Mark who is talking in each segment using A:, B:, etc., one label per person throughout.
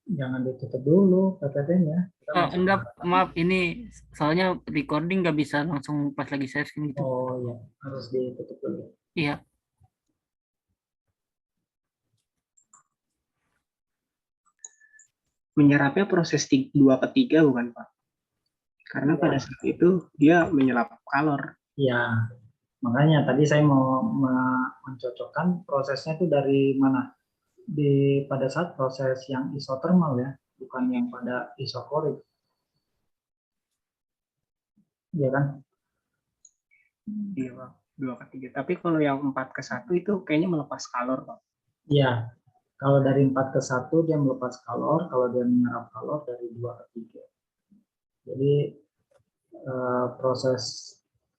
A: Jangan ditutup dulu PPT-nya. Kita
B: Oh,
A: masih
B: enggak,
A: bahas.
B: maaf, ini soalnya recording nggak bisa langsung pas lagi share screen gitu.
A: Oh ya, harus ditutup dulu.
B: Iya.
C: Menyerapnya proses 2 ke 3 bukan Pak? Karena pada
A: Ya,
C: saat itu dia menyerap kalor.
A: ya. Makanya tadi saya mau mencocokkan prosesnya itu dari mana? Pada saat proses yang isotermal ya, bukan yang pada isokorik, ya kan?
C: Iya Pak, 2 ke 3. Tapi kalau yang 4 ke 1 itu kayaknya melepas kalor Pak.
A: Ya, kalau dari 4 ke 1 dia melepas kalor, kalau dia menyerap kalor dari 2 ke 3. Jadi proses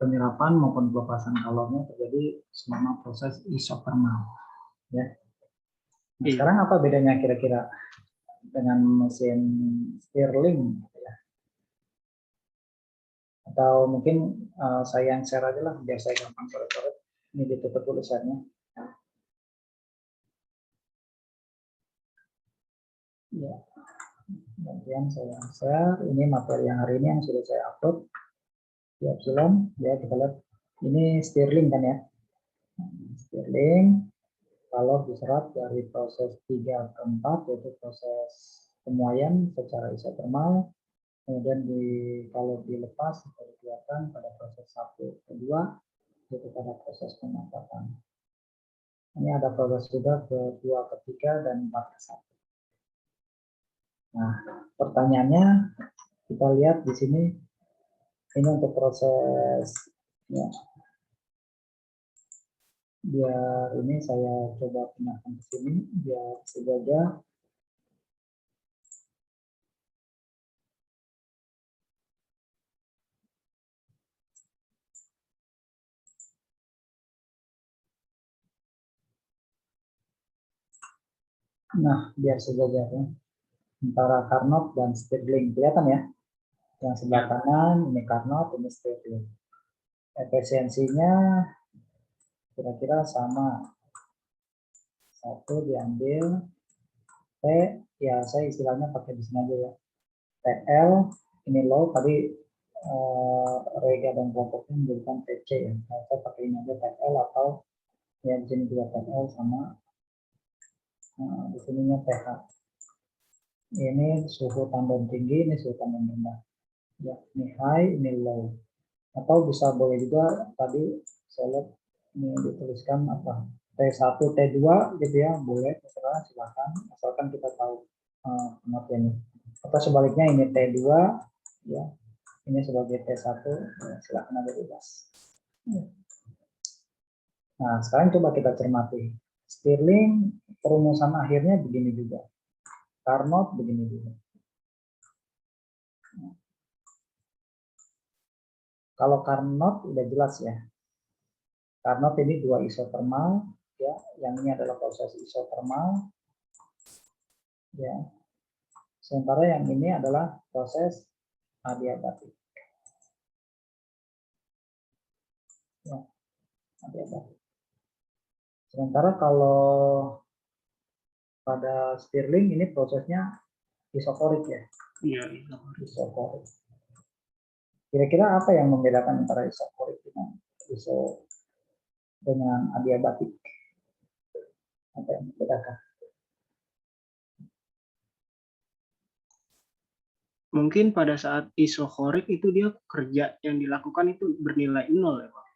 A: penyerapan maupun pelepasan kalornya terjadi selama proses isotermal. Ya. Nah,
C: Iya.
A: sekarang apa bedanya kira-kira dengan mesin Stirling? Ya? Atau mungkin saya yang share aja lah, biar saya gampang coret-coret. Ini ditutup tulisannya. Ya, kemudian saya share. Ini materi yang hari ini yang sudah saya upload di Epsilon. Ya, kita lihat. Ini Stirling kan ya. Stirling kalau diserap dari proses 3 ke 4, yaitu proses pemuaian secara isotermal, kemudian kalau dilepas atau dikeluarkan pada proses 1 ke 2, yaitu pada proses pemanfaatan. Ini ada proses juga ke 2 ke 3 dan 4 ke 1. Nah, pertanyaannya kita lihat di sini, ini untuk proses ya, biar ini saya coba pindahkan ke sini biar sejajar. Nah, biar sejajar ya, antara Carnot dan Stirling kelihatan ya. Yang sebelah
C: Ya.
A: kanan ini Carnot, ini Stirling. Efisiensinya kira-kira sama. Satu diambil T, ya saya istilahnya pakai di sini aja ya. TL ini low tadi Rega dan kelompoknya menjadikan TC ya. Nah, saya pakai ini aja TL atau ya di sini juga TL sama di sininya TH. Ini suhu tandon tinggi, ini suhu tandon rendah. Ya, ini high, ini low. Atau bisa boleh juga tadi saya lihat ini dituliskan apa T1, T2 gitu ya, boleh terserah silakan asalkan kita tahu pengertiannya. Atau sebaliknya ini T2 ya, ini sebagai T1 ya, silakan aja bebas. Nah, sekarang coba kita cermati. Stirling perumusan akhirnya begini juga. Carnot begini juga. Kalau Carnot udah jelas ya. Carnot ini 2 isotermal ya, yang ini adalah proses isotermal ya. Sementara yang ini adalah proses adiabatik. Ya, adiabatik. Sementara kalau pada Stirling ini prosesnya isokorik ya.
C: Iya,
A: Isokorik. Kira-kira apa yang membedakan antara isokorik dengan adiabatik? Apa yang membedakan?
C: mungkin pada saat isokorik itu dia kerja yang dilakukan itu bernilai 0 ya Pak.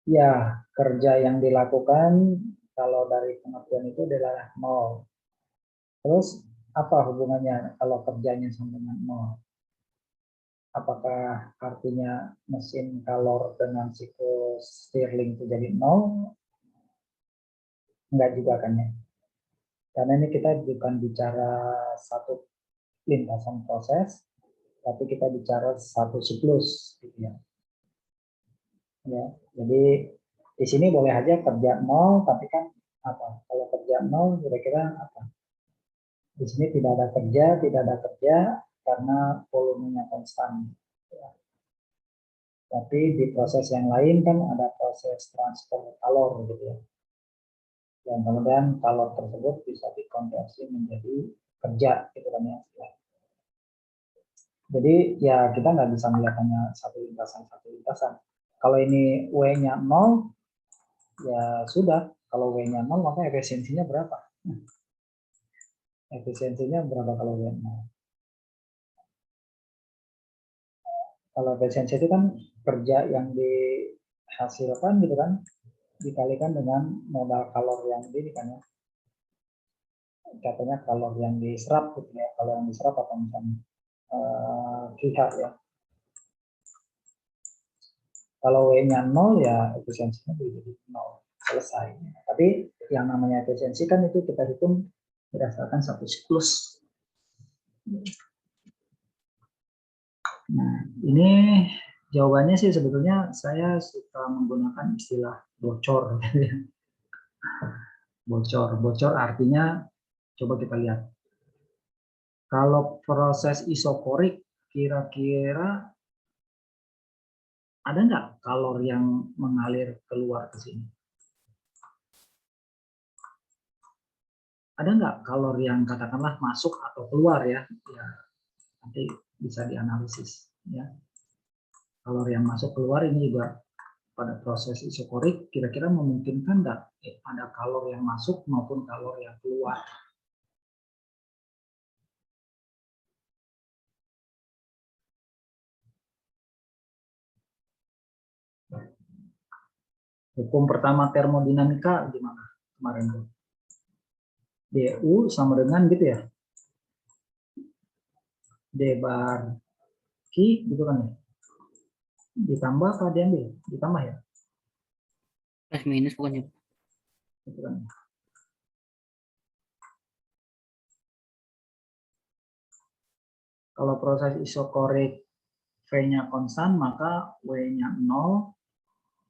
A: Ya, kerja yang dilakukan kalau dari pengertian itu adalah 0. Terus apa hubungannya kalau kerjanya sama dengan 0? Apakah artinya mesin kalor dengan siklus Stirling itu jadi 0? Enggak juga kan ya. Karena ini kita bukan bicara satu lintasan proses, tapi kita bicara satu siklus gitu ya. Ya, jadi di sini boleh aja kerja 0, tapi kan apa? Kalau kerja 0 kira-kira apa? Di sini tidak ada kerja karena volumenya konstan. Ya. Tapi di proses yang lain kan ada proses transfer kalor gitu ya. Dan kemudian kalor tersebut bisa dikonversi menjadi kerja gitu kan ya. Jadi ya kita nggak bisa melihatnya satu lintasan. Kalau ini W-nya 0, ya sudah. Kalau W-nya 0, maka efisiensinya berapa? Efisiensinya berapa kalau W0? Kalau efisiensi itu kan kerja yang dihasilkan gitu kan, dikalikan dengan modal kalor yang ini kan ya. Katanya kalor yang diserap gitu ya. Kalau yang diserap atau misalnya QH ya. Kalau W-nya 0 ya efisiensinya jadi 0. Selesai. Tapi yang namanya efisiensi kan itu kita hitung berdasarkan satu siklus. Nah, ini jawabannya sih sebetulnya saya suka menggunakan istilah bocor. Bocor artinya coba kita lihat. Kalau proses isokorik kira-kira ada nggak kalor yang mengalir keluar ke sini? Ada nggak kalor yang katakanlah masuk atau keluar ya? Ya nanti bisa dianalisis ya. Kalor yang masuk keluar ini juga pada proses isokorik kira-kira memungkinkan nggak ada kalor yang masuk maupun kalor yang keluar? Hukum pertama termodinamika gimana kemarin tuh? Du sama dengan gitu ya, D bar Q gitu kan ya, ditambah apa diambil? Ditambah ya,
B: Plus minus bukannya.
A: gitu kan. Kalau proses isokorik V-nya konstan maka W-nya 0,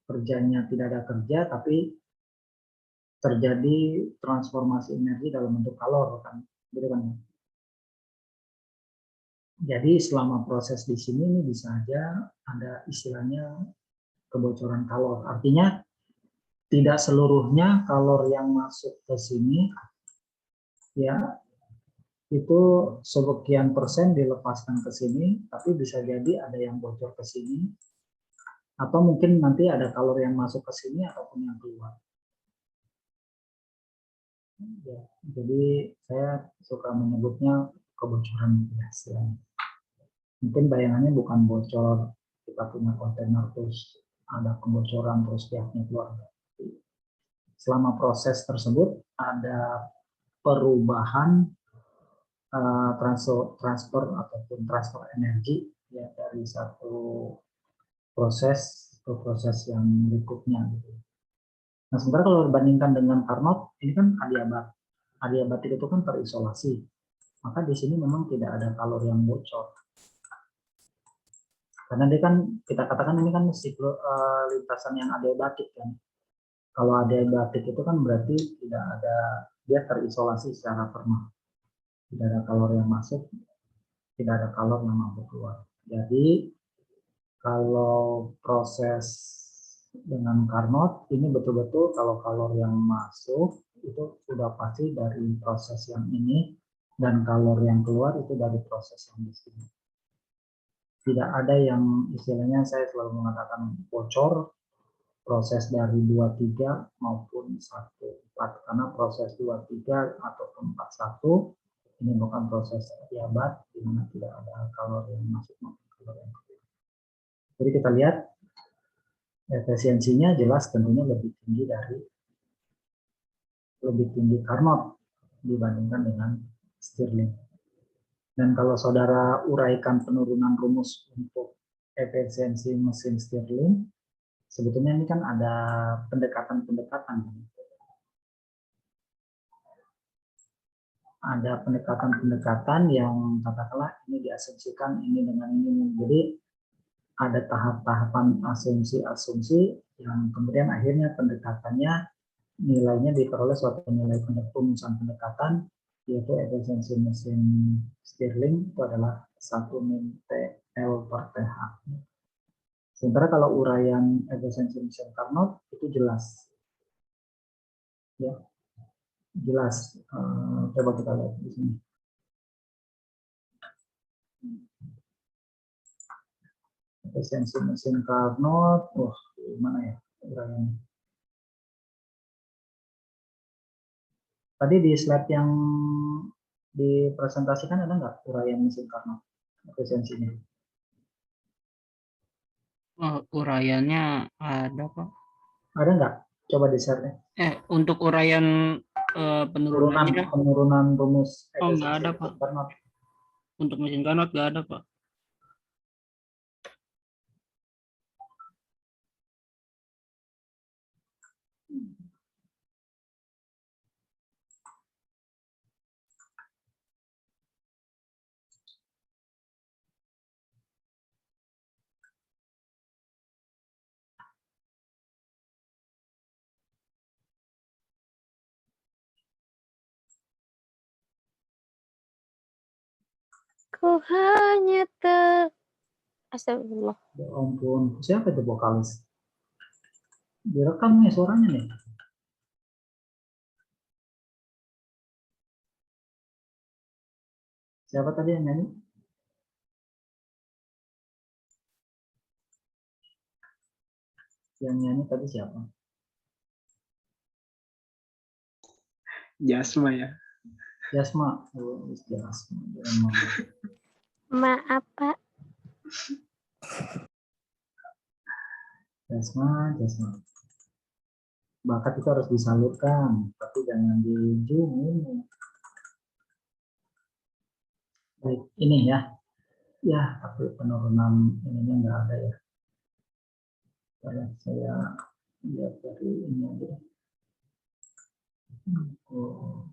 A: kerjanya tidak ada kerja tapi terjadi transformasi energi dalam bentuk kalor kan, gitu kan. Jadi selama proses di sini ini bisa aja ada istilahnya kebocoran kalor. Artinya tidak seluruhnya kalor yang masuk ke sini ya itu sekian persen dilepaskan ke sini, tapi bisa jadi ada yang bocor ke sini atau mungkin nanti ada kalor yang masuk ke sini ataupun yang keluar. Ya, jadi saya suka menyebutnya kebocoran gas. Ya. Mungkin bayangannya bukan bocor kita punya kontainer terus ada kebocoran terus gasnya keluar. Selama proses tersebut ada perubahan transfer ataupun transfer energi ya dari satu proses ke proses yang berikutnya. Gitu. Nah, sementara kalau dibandingkan dengan Carnot, ini kan adiabat. Adiabatik itu kan terisolasi. Maka di sini memang tidak ada kalor yang bocor. Karena dia kan, kita katakan ini kan lintasan yang adiabatik kan. Kalau adiabatik itu kan berarti tidak ada, dia terisolasi secara permanen. Tidak ada kalor yang masuk, tidak ada kalor yang mampu keluar. Jadi, kalau proses dengan Carnot ini betul-betul kalau kalor yang masuk itu sudah pasti dari proses yang ini dan kalor yang keluar itu dari proses yang di sini. Tidak ada yang istilahnya saya selalu mengatakan bocor proses dari 23 maupun 14 karena proses 23 atau 41 ini bukan proses adiabat di mana tidak ada kalor yang masuk maupun kalor yang keluar. Jadi kita lihat efisiensinya jelas tentunya lebih tinggi Carnot dibandingkan dengan Stirling. Dan kalau saudara uraikan penurunan rumus untuk efisiensi mesin Stirling, sebetulnya ini kan ada pendekatan-pendekatan. Ada pendekatan-pendekatan yang katakanlah ini diasumsikan ini dengan ini. Jadi ada tahap-tahapan asumsi-asumsi yang kemudian akhirnya pendekatannya nilainya diperoleh suatu nilai rumusan pendekatan yaitu efisiensi mesin Stirling itu adalah 1 min TL per TH. Sementara kalau uraian efisiensi mesin Carnot itu jelas. Ya. Jelas. Coba kita lihat di sini. Efisiensi mesin Carnot, wah gimana ya uraiannya? Tadi di slide yang dipresentasikan ada nggak uraian mesin Carnot efisiensinya?
B: Oh, uraiannya ada Pak.
A: Ada nggak? Coba di share.
B: Untuk uraian penurunannya,
A: Penurunan rumus
B: oh nggak
A: efisiensi
B: ada
A: mesin
B: Pak.
A: Carnot.
B: Untuk mesin Carnot nggak ada Pak.
D: Ku hanya Astagfirullah.
A: Ya ampun, siapa itu vokalis? Direkam nih suaranya nih. Siapa tadi yang nyanyi? Yang nyanyi tadi siapa?
C: Jasma ya.
A: Jasma. Oh, Jasma.
D: Maaf Pak.
A: Jasma. Bakat itu harus disalurkan, tapi jangan dijunjung. Baik, ini ya. Ya, tapi penurunan ininya nggak ada ya. Saya lihat dari ini aja. Oh.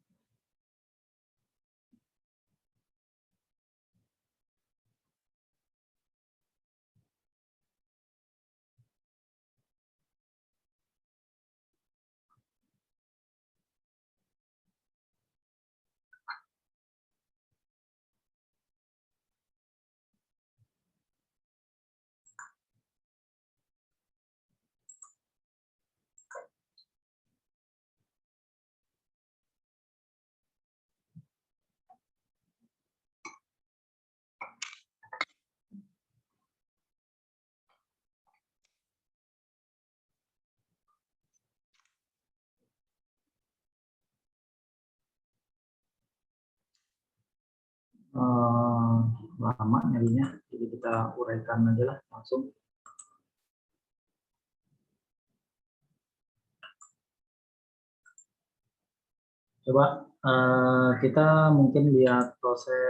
A: Lama nyarinya, jadi kita uraikan aja lah langsung. Coba kita mungkin lihat proses